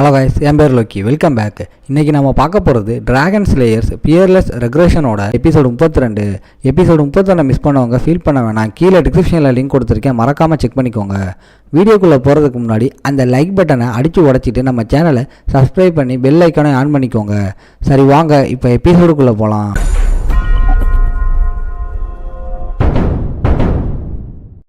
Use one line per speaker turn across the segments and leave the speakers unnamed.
Hello guys, என் பேர் Loki. Welcome back. இன்றைக்கி நம்ம பார்க்க போகிறது டிராகன் ஸ்லேயர்ஸ் பியர்லெஸ் ரெக்ரெஷனோட எபிசோடு 32. எபிசோடு 31 மிஸ் பண்ணவங்க ஃபீல் பண்ண வேணாம். கீழே டிஸ்கிரிப்ஷனில் லிங்க் கொடுத்துருக்கேன், மறக்காமல் செக் பண்ணிக்கோங்க. வீடியோக்குள்ளே போகிறதுக்கு முன்னாடி அந்த லைக் பட்டனை அடித்து உடச்சிட்டு நம்ம சேனலை சப்ஸ்கிரைப் பண்ணி பெல் ஐக்கானை ஆன் பண்ணிக்கோங்க. சரி வாங்க, இப்போ எபிசோடுக்குள்ளே போகலாம்.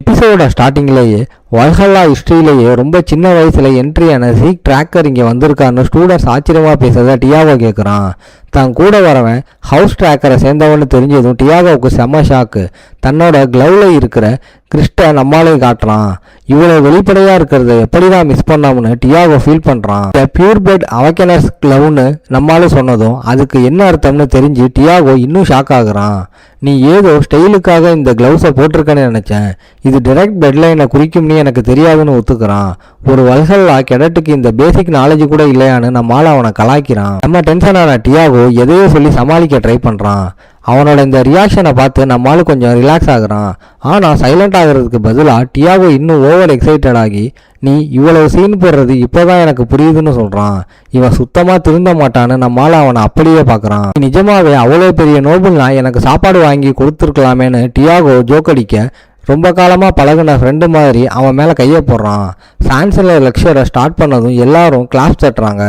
எபிசோட ஸ்டார்டிங்லேயே வல்ஹல்லா ஹிஸ்ட்ரியிலேயே ரொம்ப சின்ன வயசில் என்ட்ரியான சீக் ட்ராக்கர் இங்கே வந்திருக்காருன்னு ஸ்டூடெண்ட்ஸ் ஆச்சரியமாக பேசுறத டியாகோ கேட்குறான். தான் கூட வரவன் ஹவுஸ் ட்ராக்கரை சேர்ந்தவன்னு தெரிஞ்சதும் டியாகோவுக்கு செம்ம ஷாக்கு. தன்னோட க்ளவுவில் இருக்கிற கிறிஸ்டை நம்மாலே காட்டுறான். இவ்வளோ வெளிப்படையாக இருக்கிறத எப்படி தான் மிஸ் பண்ணாமனு டியாகோ ஃபீல் பண்ணுறான். பியூர் பிளட் அவக்கனஸ் க்ளவுன்னு நம்மளால சொன்னதும் அதுக்கு என்ன அர்த்தம்னு தெரிஞ்சு டியாகோ இன்னும் ஷாக் ஆகுறான். நீ ஏதோ ஸ்டைலுக்காக இந்த க்ளவுஸை போட்டிருக்கேன்னு நினச்சேன், இது டைரக்ட் பெட்லைனை குறிக்கும்னு எனக்கு தெரியாதுன்னு ஒத்துக்கிறான். ஒரு வல்ஹல்லா கெடட்டுக்கு இந்த பேசிக் நாலேஜ் கூட இல்லையான்னு நம்மால அவனை கலாய்க்கிறான். நம்ம டென்ஷனான டியாகோ எதையோ சொல்லி சமாளிக்க ட்ரை பண்ணுறான். அவனோட இந்த ரியாக்ஷனை பார்த்து நம்மளால கொஞ்சம் ரிலாக்ஸ் ஆகுறான். ஆனால் சைலண்ட் ஆகிறதுக்கு பதிலாக டியாகோ இன்னும் ஓவர் எக்ஸைட்டட் ஆகி, நீ இவ்வளவு சீன் போடுறது இப்போதான் எனக்கு புரியுதுன்னு சொல்கிறான். இவன் சுத்தமாக திருந்த மாட்டான்னு நம்மளால அவனை அப்படியே பார்க்குறான். நிஜமாவே அவ்வளோ பெரிய நோபல்னா எனக்கு சாப்பாடு வாங்கி கொடுத்துருக்கலாமேன்னு டியாகோ ஜோக்கடிக்க, ரொம்ப காலமாக பழகின ஃப்ரெண்டு மாதிரி அவன் மேலே கையை போடுறான். சான்சலர் லெக்சரை ஸ்டார்ட் பண்ணதும் எல்லாரும் கிளாஸ் தட்டுறாங்க.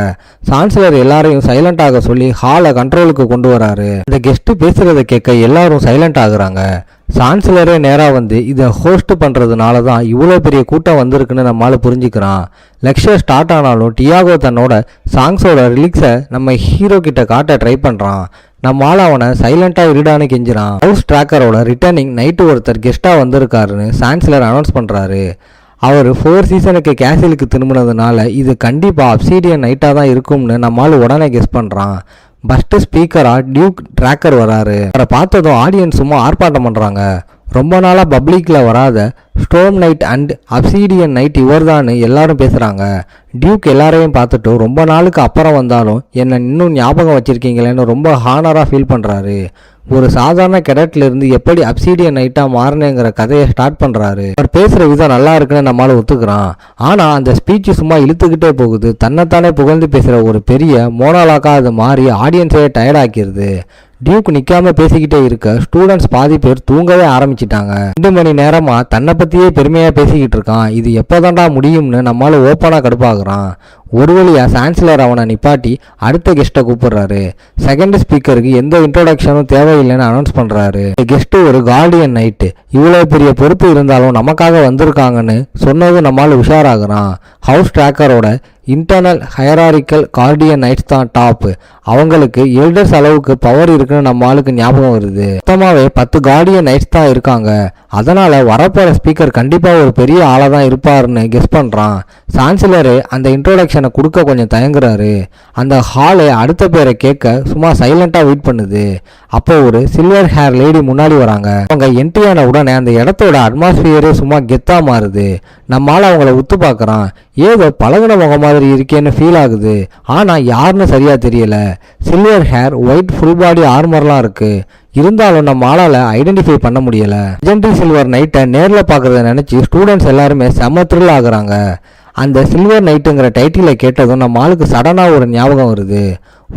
சான்சலர் எல்லாரையும் சைலண்ட் ஆக சொல்லி ஹாலை கண்ட்ரோலுக்கு கொண்டு வராரு. இந்த கெஸ்ட்டு பேசுகிறத கேட்க எல்லாரும் சைலண்ட் ஆகுறாங்க. சான்சலரே நேராக வந்து இதை ஹோஸ்ட் பண்ணுறதுனால தான் இவ்வளோ பெரிய கூட்டம் வந்திருக்குன்னு நம்மளால் புரிஞ்சுக்கிறான். லெக்சர் ஸ்டார்ட் ஆனாலும் டியாகோ தன்னோட சாங்ஸோட ரிலீக்ஸை நம்ம ஹீரோ கிட்ட காட்ட ட்ரை பண்ணுறான். நம்மளால் அவனை சைலண்டாக இருடான்னு கெஞ்சிறான். ஹவுஸ் ட்ராக்கரோட ரிட்டர்னிங் நைட்டு ஒருத்தர் கெஸ்ட்டாக வந்திருக்காருன்னு சான்சலர் அனௌன்ஸ் பண்ணுறாரு. அவர் 4 சீசனுக்கு கேசிலுக்கு திரும்பினதுனால இது கண்டிப்பாக அப்சீடியன் நைட்டாக தான் இருக்கும்னு நம்மளால் உடனே கெஸ் பண்ணுறான். ஃபஸ்ட்டு ஸ்பீக்கராக டியூக் ட்ராக்கர் வராரு. அவரை பார்த்ததும் ஆடியன்ஸ் சும்மா ஆர்ப்பாட்டம் பண்ணுறாங்க. ரொம்ப நாளாக பப்ளிக்கில் வராத storm knight and obsidian knight இவர்தான்னு எல்லாரும் பேசுகிறாங்க. டியூக் எல்லாரையும் பார்த்துட்டு ரொம்ப நாளுக்கு அப்புறம் வந்தாலும் என்னை இன்னும் ஞாபகம் வச்சுருக்கீங்களேன்னு ரொம்ப ஹானராக ஃபீல் பண்ணுறாரு. ஒரு சாதாரண கெடட்லேருந்து எப்படி அப்சீடியன் நைட்டாக மாறினேங்கிற கதையை ஸ்டார்ட் பண்ணுறாரு. அவர் பேசுகிற விதம் நல்லா இருக்குன்னு நம்மளால் ஒத்துக்கிறான். ஆனால் அந்த ஸ்பீச்சு சும்மா இழுத்துக்கிட்டே போகுது. தன்னைத்தானே புகழ்ந்து பேசுகிற ஒரு பெரிய மோனோலாக்காக அது மாறி ஆடியன்ஸே டயர்டாக்கிடுது. டியூக் நிற்காம பேசிக்கிட்டே இருக்க ஸ்டூடெண்ட்ஸ் பாதி பேர் தூங்கவே ஆரம்பிச்சிட்டாங்க. 2 மணி நேரமாக தன்னை பற்றியே பெருமையாக பேசிக்கிட்டு இருக்கான். இது எப்போதான்டா முடியும்னு நம்மளால ஓப்பனாக கடுப்பாகிறான். ஒரு வழியாக சான்சலர் அவனை நிப்பாட்டி அடுத்த கெஸ்ட்டை கூப்பிடுறாரு. செகண்ட் ஸ்பீக்கருக்கு எந்த இன்ட்ரோடக்ஷனும் தேவையில்லைன்னு அனௌன்ஸ் பண்ணுறாரு. கெஸ்ட்டு ஒரு கார்டியன் நைட்டு, இவ்வளோ பெரிய பொறுப்பு இருந்தாலும் நமக்காக வந்திருக்காங்கன்னு சொன்னதும் நம்மளால உஷாராகிறான். ஹவுஸ் ட்ராக்கரோட இன்டர்னல் ஹையராரிக்கல் கார்டியன் நைட்ஸ் தான் டாப். அவங்களுக்கு எல்டர்ஸ் அளவுக்கு பவர் இருக்குன்னு நம்ம ஆளுக்கு ஞாபகம் வருது. மொத்தமாகவே 10 கார்டியன் நைட்ஸ் தான் இருக்காங்க. அதனால் வரப்போகிற ஸ்பீக்கர் கண்டிப்பாக ஒரு பெரிய ஆளாக தான் இருப்பாருன்னு கெஸ் பண்ணுறான். சான்சலரு அந்த இன்ட்ரோடக்ஷனை கொடுக்க கொஞ்சம் தயங்குறாரு. அந்த ஹாலை அடுத்த பேரை கேட்க சும்மா சைலண்ட்டாக வெயிட் பண்ணுது. அப்போ ஒரு சில்வர் ஹேர் லேடி முன்னாடி வராங்க. அவங்க என்ட்ரியான உடனே அந்த இடத்தோட அட்மாஸ்பியரே சும்மா கெத்தாக மாறுது. நம்மளால் அவங்கள உத்து பார்க்குறான். ஏதோ பழகுன முகம் மாதிரி இருக்கேன்னு ஃபீல் ஆகுது. ஆனால் யாருன்னு சரியாக தெரியல. Silver hair, white full body ஆர்மர்லாம் இருக்கு. இருந்தாலும் நம்ம ஆளால் ஐடென்டிஃபை பண்ண முடியல. லெஜெண்டரி சில்வர் நைட்டை நேரில் பார்க்குறத நினச்சி ஸ்டூடெண்ட்ஸ் எல்லாருமே செம்ம த்ரில் ஆகுறாங்க. அந்த சில்வர் நைட்டுங்கிற டைட்டிலை கேட்டதும் நம்ம ஆளுக்கு சடனாக ஒரு ஞாபகம் வருது.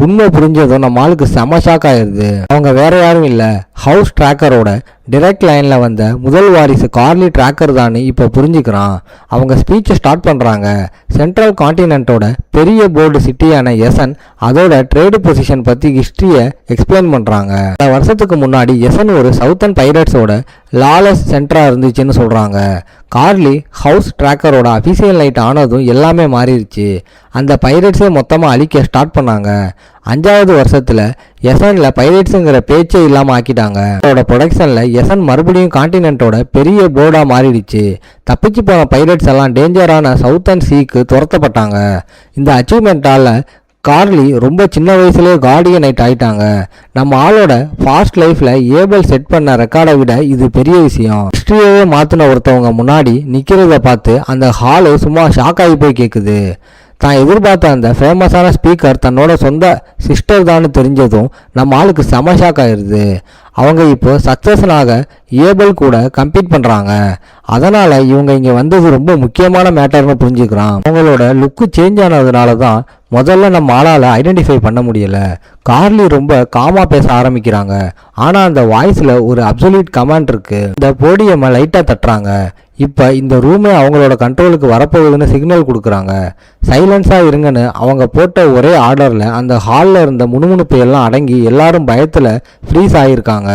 உண்மை புரிஞ்சதும் நம்ம ஆளுக்கு செம ஷாக் ஆயிடுது. அவங்க வேற யாரும் இல்லை, ஹவுஸ் ட்ராக்கரோட டிரெக்ட் லைனில் வந்த முதல் வாரிசு கார்லி ட்ராக்கர் தான் இப்போ புரிஞ்சுக்கிறான். அவங்க ஸ்பீச்சை ஸ்டார்ட் பண்ணுறாங்க. சென்ட்ரல் கான்டினென்ட்டோட பெரிய போர்டு சிட்டியான எசன், அதோட ட்ரேடு பொசிஷன் பற்றி ஹிஸ்ட்ரியை எக்ஸ்பிளைன் பண்ணுறாங்க. பல வருஷத்துக்கு முன்னாடி எசன் ஒரு சவுத்தன் பைரட்ஸோட லாலஸ் சென்டராக இருந்துச்சுன்னு சொல்கிறாங்க. கார்லி ஹவுஸ் ட்ராக்கரோட அஃபிஷியல் நைட் ஆனதும் எல்லாமே மாறிடுச்சு. அந்த பைரட்ஸே மொத்தமாக அழிக்க ஸ்டார்ட் பண்ணாங்க. 5வது வருஷத்தில் எசனில் பைரட்ஸுங்கிற பேச்சே இல்லாமல் ஆக்கிட்டாங்க. அவரோட ப்ரொடக்ஷனில் எசன் மறுபடியும் கான்டினென்ட்டோட பெரிய போர்டாக மாறிடுச்சு. தப்பிச்சு போன பைரட்ஸ் எல்லாம் டேஞ்சரான சவுத்தன் சீக்கு துரத்தப்பட்டாங்க. இந்த அச்சீவ்மெண்ட்டால் கார்லி ரொம்ப சின்ன வயசுலேயே கார்டியன் நைட் ஆகிட்டாங்க. நம்ம ஆளோட ஃபாஸ்ட் லைஃப்பில் ஏபிள் செட் பண்ண ரெக்கார்டை விட இது பெரிய விஷயம். ஹிஸ்ட்ரியவே மாற்றின ஒருத்தவங்க முன்னாடி நிற்கிறத பார்த்து அந்த ஹாலு சும்மா ஷாக் ஆகி போய் கேட்குது. தான் எதிர்பார்த்த அந்த ஃபேமஸான ஸ்பீக்கர் தன்னோட சொந்த சிஸ்டர் தான் தெரிஞ்சதும் நம்ம ஆளுக்கு செம ஷாக் ஆயிடுது. அவங்க இப்போ சக்ஸஸ்னாக ஏபிள் கூட கம்பீட் பண்ணுறாங்க. அதனால இவங்க இங்க வந்தது ரொம்ப முக்கியமான மேட்டர்னு புரிஞ்சுக்கிறான். அவங்களோட லுக்கு சேஞ்ச் ஆனதுனால தான் முதல்ல நம்ம ஆளால் ஐடென்டிஃபை பண்ண முடியல. கார்லி ரொம்ப காமா பேச ஆரம்பிக்கிறாங்க. ஆனால் அந்த வாய்ஸில் ஒரு அப்சல்யூட் கமாண்ட் இருக்கு. இந்த போடியம்மை லைட்டாக தட்டுறாங்க. இப்போ இந்த ரூமே அவங்களோட கண்ட்ரோலுக்கு வரப்போகுதுன்னு சிக்னல் கொடுக்குறாங்க. சைலன்ஸாக இருங்கன்னு அவங்க போட்ட ஒரே ஆர்டரில் அந்த ஹாலில் இருந்த முணுமுணுப்பு எல்லாம் அடங்கி எல்லாரும் பயத்தில் ஃப்ரீஸ் ஆகியிருக்காங்க.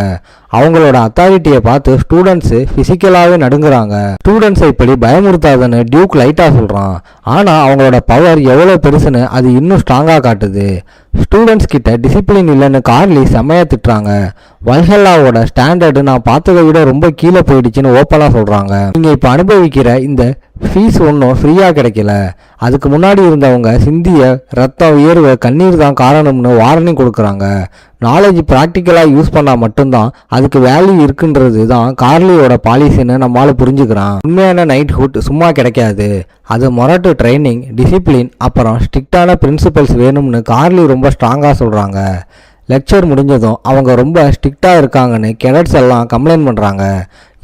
அவங்களோட அத்தாரிட்டியை பார்த்து ஸ்டூடெண்ட்ஸு ஃபிசிக்கலாகவே நடுங்குறாங்க. ஸ்டூடெண்ட்ஸை இப்படி பயமுறுத்தாதுன்னு டியூக் லைட்டாக சொல்கிறான். ஆனால் அவங்களோட பவர் எவ்வளோ பெருசுன்னு அது இன்னும் ஸ்ட்ராங்காக காட்டுது. ஸ்டூடெண்ட்ஸ் கிட்ட டிசிப்ளின் இல்லைன்னு கார்லி செம்மையாக திட்டுறாங்க. வல்ஹல்லாவோட ஸ்டாண்டர்டு நான் பார்த்ததை விட ரொம்ப கீழே போயிடுச்சுன்னு ஓப்பனாக சொல்கிறாங்க. நீங்கள் இப்போ அனுபவிக்கிற இந்த ஃபீஸ் ஒன்றும் ஃப்ரீயாக கிடைக்கல. அதுக்கு முன்னாடி இருந்தவங்க சிந்திய ரத்தம் உயர்வு கண்ணீர் தான் காரணம்னு வார்னிங் கொடுக்குறாங்க. நாலேஜ் ப்ராக்டிக்கலாக யூஸ் பண்ணால் மட்டும்தான் அதுக்கு வேல்யூ இருக்குன்றது தான் கார்லியோட பாலிசின்னு நம்மளால் புரிஞ்சுக்கிறான். உண்மையான நைட்ஹுட் சும்மா கிடைக்காது. அது மொரட்டு ட்ரைனிங், டிசிப்ளின், அப்புறம் ஸ்ட்ரிக்டான பிரின்சிபல்ஸ் வேணும்னு கார்லி ரொம்ப ஸ்ட்ராங்காக சொல்கிறாங்க. லெக்சர் முடிஞ்சதும் அவங்க ரொம்ப ஸ்ட்ரிக்டாக இருக்காங்கன்னு கெடட்ஸ் எல்லாம் கம்ப்ளைண்ட் பண்ணுறாங்க.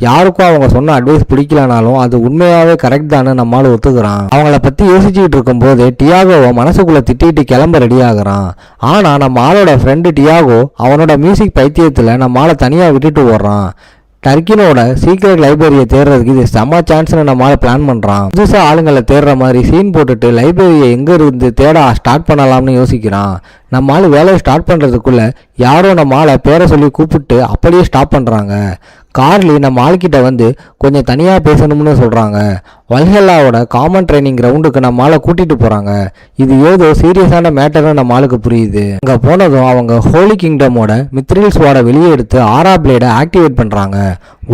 யாருக்கும் அவங்க சொன்ன அட்வைஸ் பிடிக்கலனாலும் அது உண்மையாகவே கரெக்ட் தானே நம்மளால ஒத்துக்கிறான். அவங்கள பற்றி யோசிச்சுக்கிட்டு இருக்கும்போது டியாகோவை மனசுக்குள்ளே திட்டிட்டு கிளம்ப ரெடி ஆகுறான். ஆனால் நம்ம ஆளோட ஃப்ரெண்டு டியாகோ அவனோட மியூசிக் பைத்தியத்தில் நம்ம ஆளை தனியாக விட்டுட்டு ஓடுறான். டர்க்கினோட சீக்ரெட் லைப்ரரியை தேடுறதுக்கு இது செம்ம சான்ஸ்னு நம்மளால பிளான் பண்ணுறான். புதுசாக ஆளுங்களை தேடுற மாதிரி சீன் போட்டுட்டு லைப்ரரியை எங்கே இருந்து தேட ஸ்டார்ட் பண்ணலாம்னு யோசிக்கிறான். நம்ம ஆள் வேலையை ஸ்டார்ட் பண்ணுறதுக்குள்ளே யாரோ நம்ம ஆளை பேரை சொல்லி கூப்பிட்டு அப்படியே ஸ்டாப் பண்ணுறாங்க. கார்லி நம்ம ஆள்கிட்ட வந்து கொஞ்சம் தனியாக பேசணும்னு சொல்கிறாங்க. வல்ஹல்லாவோட காமன் ட்ரைனிங் கிரவுண்டுக்கு நம்ம ஆளை கூட்டிகிட்டு போகிறாங்க. இது ஏதோ சீரியஸான மேட்டர்னு நம்ம ஆளுக்கு புரியுது. அங்கே போனதும் அவங்க ஹோலி கிங்டமோட மித்ரில் ஸ்வாடை வெளியே எடுத்து ஆரா பிளேடை ஆக்டிவேட் பண்ணுறாங்க.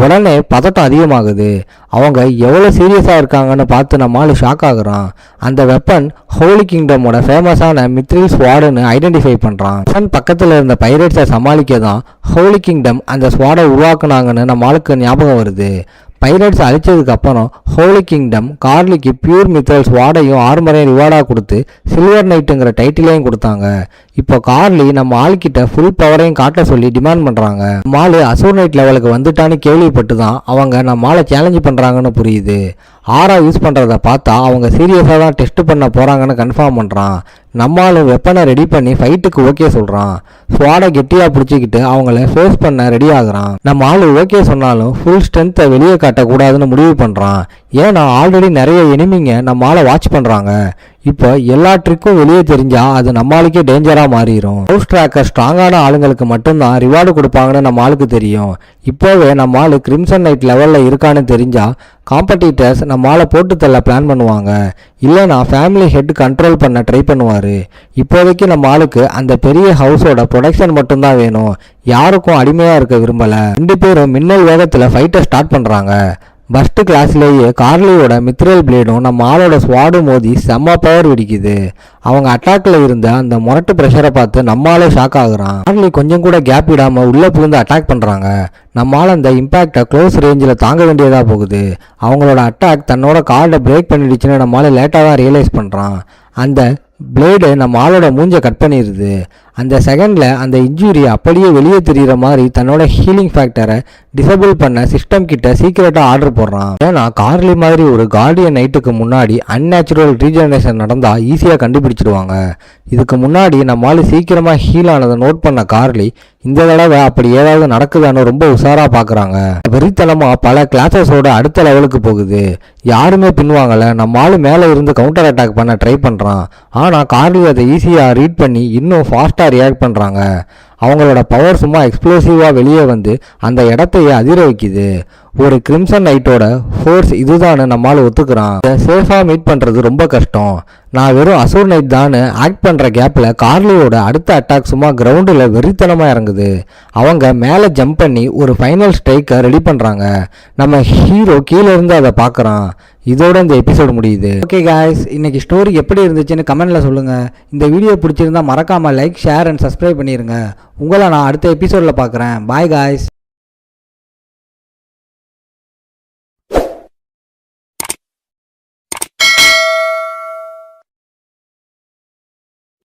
உடனே பதட்டம் அதிகமாகுது. அவங்க எவ்வளோ சீரியஸாக இருக்காங்கன்னு பார்த்து நம்ம ஆள் ஷாக் ஆகுறான். அந்த வெப்பன் ஹோலி கிங்டமோட ஃபேமஸான மித்ரில் ஸ்வாடுன்னு ஐடென்டிஃபை பண்ணுறான். சன் பக்கத்தில் இருந்த பைரேட்ஸை சமாளிக்க தான் ஹோலி கிங்டம் அந்த ஸ்வாடை உருவாக்குனாங்கன்னு நம்ம ஆளுக்கு ஞாபகம் வருது. பைரட்ஸ் அழிச்சதுக்கு அப்புறம் ஹோலி கிங்டம் கார்லிக்கு பியூர் மித்ரல் ஸ்வாடையும் ஆர்மரையும் ரிவார்டாக கொடுத்து சில்வர் நைட்டுங்கிற டைட்டிலையும் கொடுத்தாங்க. இப்போ கார்லி நம்ம ஆள்கிட்ட ஃபுல் பவரையும் காட்ட சொல்லி டிமாண்ட் பண்ணுறாங்க. நம்ம ஆள் அசூர் நைட் லெவலுக்கு வந்துட்டான்னு கேள்விப்பட்டு தான் அவங்க நம்ம ஆளை சேலஞ்சு பண்ணுறாங்கன்னு புரியுது. ஆரா யூஸ் பண்ணுறத பார்த்தா அவங்க சீரியஸாக தான் டெஸ்ட் பண்ண போகிறாங்கன்னு கன்ஃபார்ம் பண்ணுறான். நம்மளும் வெப்பனை ரெடி பண்ணி ஃபைட்டுக்கு ஓகே சொல்கிறான். ஸ்வாடை கெட்டியாக பிடிச்சிக்கிட்டு அவங்கள ஃபேஸ் பண்ண ரெடி ஆகுறான். நம்ம ஆள் ஓகே சொன்னாலும் ஃபுல் ஸ்ட்ரென்த்தை வெளியே காட்டக்கூடாதுன்னு முடிவு பண்ணுறான். ஏன்னா ஆல்ரெடி நிறைய எனிமிங்க நம்ம ஆளை வாட்ச் பண்ணுறாங்க. இப்போ எல்லா ட்ரிக்கும் வெளியே தெரிஞ்சா அது நம்மளுக்கே டேஞ்சராக மாறிடும். ஹவுஸ் ட்ராக்கர் ஸ்ட்ராங்கான ஆளுங்களுக்கு மட்டும்தான் ரிவார்டு கொடுப்பாங்கன்னு நம்ம ஆளுக்கு தெரியும். இப்போவே நம்ம ஆள் கிரிம்சன் நைட் லெவலில் இருக்கான்னு தெரிஞ்சா காம்படிட்டர்ஸ் நம்ம ஆளை போட்டு தள்ள பிளான் பண்ணுவாங்க. இல்லைனா ஃபேமிலி ஹெட் கண்ட்ரோல் பண்ண ட்ரை பண்ணுவார். இப்போதைக்கு நம்ம ஆளுக்கு அந்த பெரிய ஹவுஸோட ப்ரொடெக்ஷன் மட்டும்தான் வேணும். யாருக்கும் அடிமையாக இருக்க விரும்பலை. 2 பேரும் மின்னல் வேகத்தில் ஃபைட்டை ஸ்டார்ட் பண்ணுறாங்க. ஃபர்ஸ்ட் கிளாஸ்லேயே கார்லியோட மித்ரல் பிளேடும் நம்ம ஆளோட ஸ்வாடு மோதி செம்ம பவர் வெடிக்குது. அவங்க அட்டாக்ல இருந்த அந்த மொரட்டு ப்ரெஷரை பார்த்து நம்மளாலே ஷாக் ஆகுறான். கார்லி கொஞ்சம் கூட கேப் விடாமல் உள்ளே புகுந்து அட்டாக் பண்ணுறாங்க. நம்மளால் அந்த இம்பேக்டை க்ளோஸ் ரேஞ்சில் தாங்க வேண்டியதாக போகுது. அவங்களோட அட்டாக் தன்னோட கார்டை பிரேக் பண்ணிடுச்சுன்னு நம்மளால லேட்டாக தான் ரியலைஸ் பண்ணுறான். அந்த பிளேடு நம்ம ஆளோட மூஞ்சை கட் பண்ணிடுது. அந்த செகண்டில் அந்த இன்ஜுரி அப்படியே வெளியே தெரிகிற மாதிரி தன்னோட ஹீலிங் ஃபேக்டரை டிசபிள் பண்ண சிஸ்டம் கிட்ட சீக்கிரட்டாக ஆர்டர் போடுறான். ஏன்னா கார்லி மாதிரி ஒரு கார்டியன் நைட்டுக்கு முன்னாடி அன்நேச்சுரல் ரீஜெனரேஷன் நடந்தால் ஈஸியாக கண்டுபிடிச்சிடுவாங்க. இதுக்கு முன்னாடி நம்மளால சீக்கிரமாக ஹீல் ஆனதை நோட் பண்ண கார்லி இந்த தடவை அப்படி ஏதாவது நடக்குதான்னு ரொம்ப உஷாராக பார்க்குறாங்க. வெறித்தனமாக பல கிளாஸஸோட அடுத்த லெவலுக்கு போகுது. யாருமே பின்வாங்கலை. நம்ம ஆள் மேலே இருந்து கவுண்டர் அட்டாக் பண்ண ட்ரை பண்ணுறான். ஆனால் கார்லி அதை ஈஸியாக ரீட் பண்ணி இன்னும் ஃபாஸ்ட்டாக ரியாக்ட் பண்ணுறாங்க. அவங்களோட பவர் சும்மா எக்ஸ்ப்ளோசிவாக வெளியே வந்து அந்த இடத்தையே அதிர வைக்குது. ஒரு கிரிம்சன் நைட்டோட ஃபோர்ஸ் இதுதான்னு நம்மளால் ஒத்துக்கிறான். சேஃபாக மீட் பண்ணுறது ரொம்ப கஷ்டம். நான் வெறும் அசூர் நைட் தான்னு ஆக்ட் பண்ணுற கேப்பில் கார்லியோட அடுத்த அட்டாக் சும்மா கிரவுண்டில் வெறித்தனமாக இறங்குது. அவங்க மேலே ஜம்ப் பண்ணி ஒரு ஃபைனல் ஸ்ட்ரைக்கை ரெடி பண்ணுறாங்க. நம்ம ஹீரோ கீழே இருந்து அதை பார்க்குறான். இதோட இந்த எபிசோடு முடியுது. ஓகே காய்ஸ், இன்னைக்கு ஸ்டோரி எப்படி இருந்துச்சுன்னு கமெண்ட்டில் சொல்லுங்கள். இந்த வீடியோ பிடிச்சிருந்தா மறக்காமல் லைக், ஷேர் அண்ட் சப்ஸ்கிரைப் பண்ணிடுங்க. உங்களை நான் அடுத்த எபிசோடில் பார்க்குறேன். Bye guys.